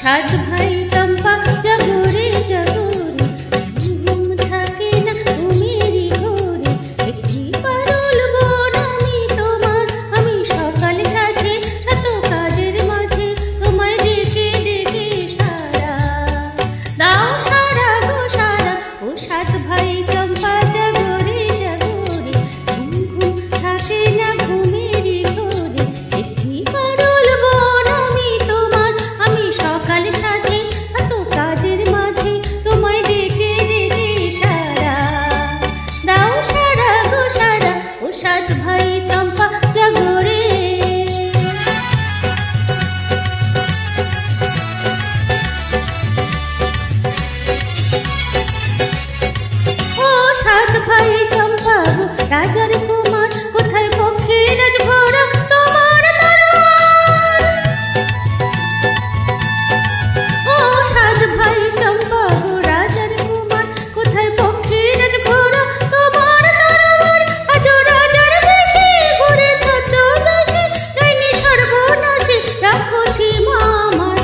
সাত ভাই চম্পা জাগরে জাগরে, ঘুম থাকে না ঘুমেরই ঘোরে। একটি পারুল বোন আমি তোমার, আমি সকাল সাজে শত কাজের মাঝে তোমায় ডেকে ডেকে সারা দাও, সারা গো সারা। ও সাত ভাই চম্পা জাগরে জাগরে, ঘুম থাকে না ঘুমেরই ঘোরে। একটি পারুল বোন আমি তোমার, আমি সকাল সাজে এত কাজের মাঝে তোমায় ডেকে ডেকে সারা দাও, সারা গো সারা। ও সাত ভাই চম্পা জাগরে। ও সাত ভাই চম্পা গো, রাজার কুমার কোথায় পক্ষীরাজ ঘোড়া তোমার তরোয়ার। ও সাত ভাই চম্পা গো, রাজার কুমার কোথায় পক্ষীরাজ ঘোড়া তোমার তরোয়ার। আজ রাজার বেশে ঘুরে ছদ্মবেশে, ডাইনি সর্বনাশী রাক্ষসী মা আমার।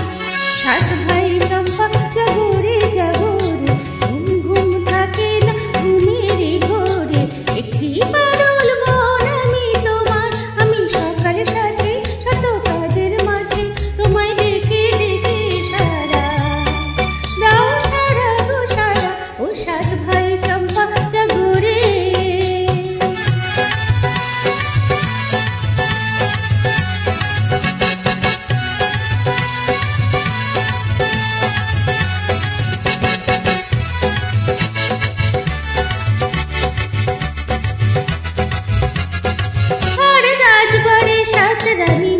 সাত ভাই চম্পা জাগরে জাগরে, ঘুম ঘুম থাকে না ঘুমেরই ঘোরে। একটি পারুল বোন আমি তোমার, আমি সকাল সাজে শত কাজের মাঝে তোমায় ডেকে ডেকে সারা দাও, সারা গো সারা। ও সাত ভাই চম্পা জাগরে। আর রাজবাড়ে সাত রানী